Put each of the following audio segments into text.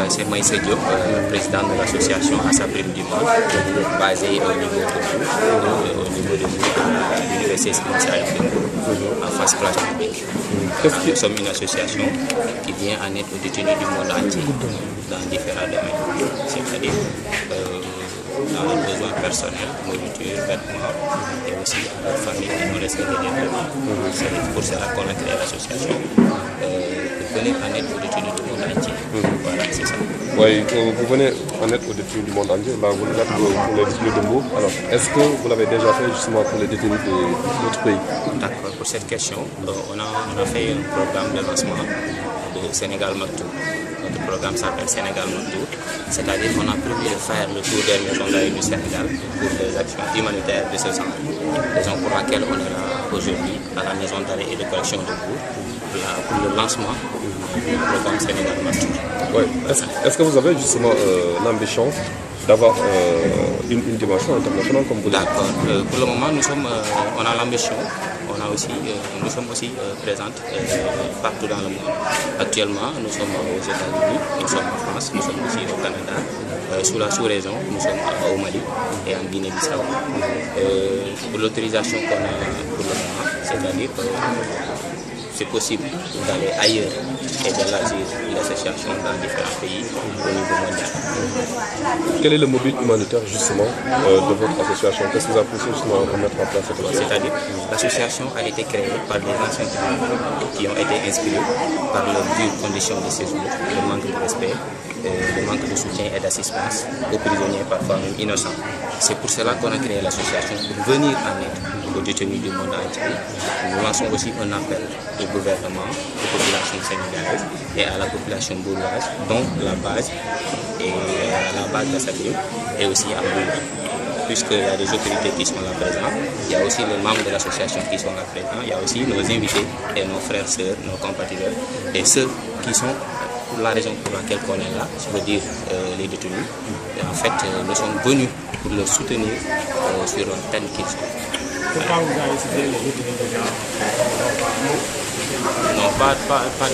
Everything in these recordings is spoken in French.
c'est Maïssa Diop, président de l'association À sa prime du monde, basée au niveau de l'université en face place publique. Nous sommes une association qui vient en aide aux détenus du monde entier dans différents domaines, c'est-à-dire dans leurs besoins personnels, nourriture, vêtements et aussi à leur famille qui nous laissent des détenus. C'est pour cela qu'on a créé l'association. Pour venir en aide aux détenus du monde entier. Voilà, c'est ça. Oui, vous venez en aide aux détenus du monde entier. Là, vous l'êtes pour les détenus de Mbour. Alors, est-ce que vous l'avez déjà fait justement pour les détenus d'autres pays? D'accord, pour cette question, on a fait un programme de lancement de Sénégal Maktoum. Notre programme s'appelle Sénégal Maktoum. C'est-à-dire qu'on a prévu de faire le tour des maisons d'arrêt du Sénégal pour des actions humanitaires de ce genre. Raison pour laquelle on est là aujourd'hui à la maison d'arrêt et de correction de Mbour pour le lancement du programme Sénégal Maktoum. Oui. Est-ce que vous avez justement l'ambition d'avoir une dimension internationale comme vous dites? D'accord. Pour le moment, on a l'ambition. Nous sommes aussi présentes partout dans le monde. Actuellement, nous sommes aux États-Unis, nous sommes en France, nous sommes aussi au Canada. Sous la sous-région, nous sommes au Mali et en Guinée-Bissau. Pour l'autorisation qu'on a pour le moment, c'est-à-dire c'est possible d'aller ailleurs et d'élargir l'association dans différents pays au niveau mondial. Quel est le mobile humanitaire justement de votre association? Qu'est-ce que vous avez poussé justement à mettre en place cette association? C'est-à-dire, l'association a été créée par des anciens criminels qui ont été inspirés par leurs dures conditions de séjour, le manque de respect, le manque de soutien et d'assistance aux prisonniers parfois même innocents. C'est pour cela qu'on a créé l'association pour venir en aide aux détenus du monde entier. Nous lançons aussi un appel au gouvernement, aux populations sénégalaises et à la population bourgeoise, dont la base d'Assabil et aussi à Mbour. Puisqu'il y a des autorités qui sont là présentes, il y a aussi les membres de l'association qui sont là présents, il y a aussi nos invités et nos frères, sœurs, nos compatriotes et ceux qui sont pour la raison pour laquelle on est là, je veux dire les détenus. Et en fait, nous sommes venus pour les soutenir sur leur peine qu'ils sont. Pourquoi vous avez cité les détenus de genre? Non, pas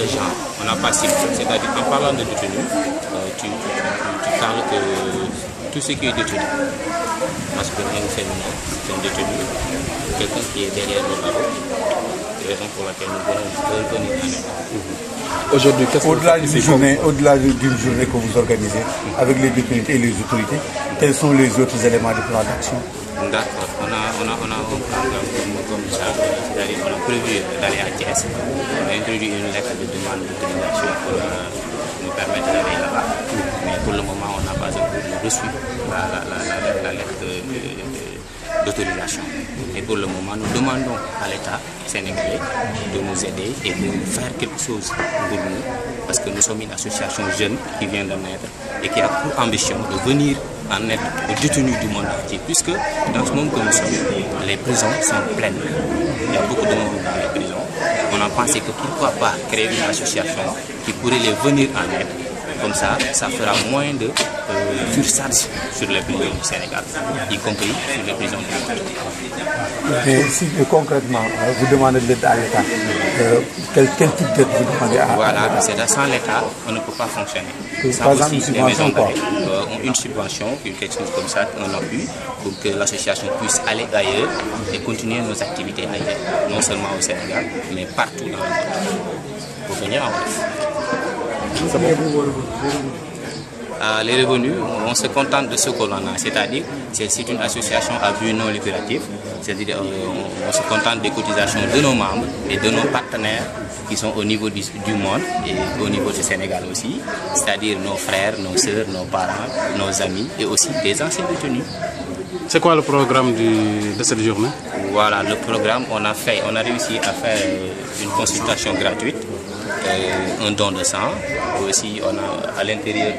de genre. On n'a pas ciblé. C'est-à-dire, en parlant de détenus, tu parles que tout ce qui est détenu, masculin ou féminin, c'est un détenu, quelqu'un qui est derrière le barreau. C'est la raison pour laquelle nous venons venir en aide. Aujourd'hui, au-delà d'une journée que vous organisez avec les détenus et les autorités, quels sont les autres éléments du plan d'action? D'accord, on a un programme comme ça, c'est-à-dire qu'on a prévu d'aller à Thiès. On a introduit une lettre de demande d'autorisation pour nous permettre d'aller là-bas. Mais pour le moment, on n'a pas encore reçu la lettre d'autorisation. Et pour le moment, nous demandons à l'État sénégalais de nous aider et de faire quelque chose pour nous. Parce que nous sommes une association jeune qui vient de naître et qui a pour ambition de venir en aide aux détenus du monde entier. Puisque dans ce monde que nous sommes, les prisons sont pleines. Il y a beaucoup de monde dans les prisons. On a pensé que pourquoi pas créer une association qui pourrait les venir en aide. Comme ça fera moins de surcharge sur les prisons du Sénégal, y compris sur les prisons du monde. Et si concrètement, vous demandez de l'aide à l'État, quel type d'aide vous demandez à l'État? Voilà, c'est sans l'État, on ne peut pas fonctionner. Par exemple, une subvention quoi? Une subvention, quelque chose comme ça, un appui, pour que l'association puisse aller ailleurs et continuer nos activités ailleurs, non seulement au Sénégal, mais partout dans le monde, pour venir en Wolof. Les revenus, on se contente de ce que l'on a, c'est-à-dire c'est une association à but non lucratif, c'est-à-dire on se contente des cotisations de nos membres et de nos partenaires qui sont au niveau du monde et au niveau du Sénégal aussi, c'est-à-dire nos frères, nos sœurs, nos parents, nos amis et aussi des anciens détenus. C'est quoi le programme de cette journée? Voilà, le programme, on a réussi à faire une consultation gratuite, un don de sang. Aussi, on a à l'intérieur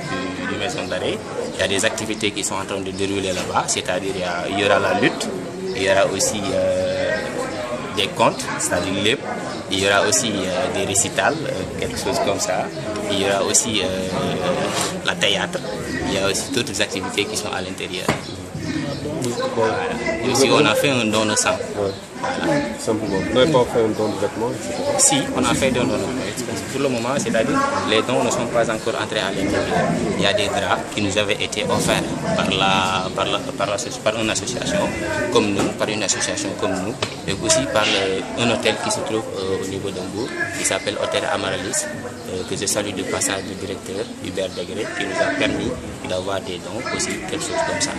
du maison d'arrêt, il y a des activités qui sont en train de dérouler là-bas, c'est-à-dire il y aura la lutte, il y aura aussi des contes, c'est-à-dire l'EP, il y aura aussi des récitals, quelque chose comme ça, il y aura aussi la théâtre, il y a aussi d'autres activités qui sont à l'intérieur. Voilà. Et aussi, on a fait un don de sang. Simplement. Vous n'avez pas fait un don de vêtements, etc. Si, on a fait des dons. Pour le moment, c'est-à-dire les dons ne sont pas encore entrés à l'intérieur. Il y a des draps qui nous avaient été offerts par une association comme nous, et aussi par un hôtel qui se trouve au niveau d'Hambourg, qui s'appelle Hôtel Amaralis, que je salue de passage du directeur Hubert Degré, qui nous a permis d'avoir des dons, aussi quelque chose comme ça.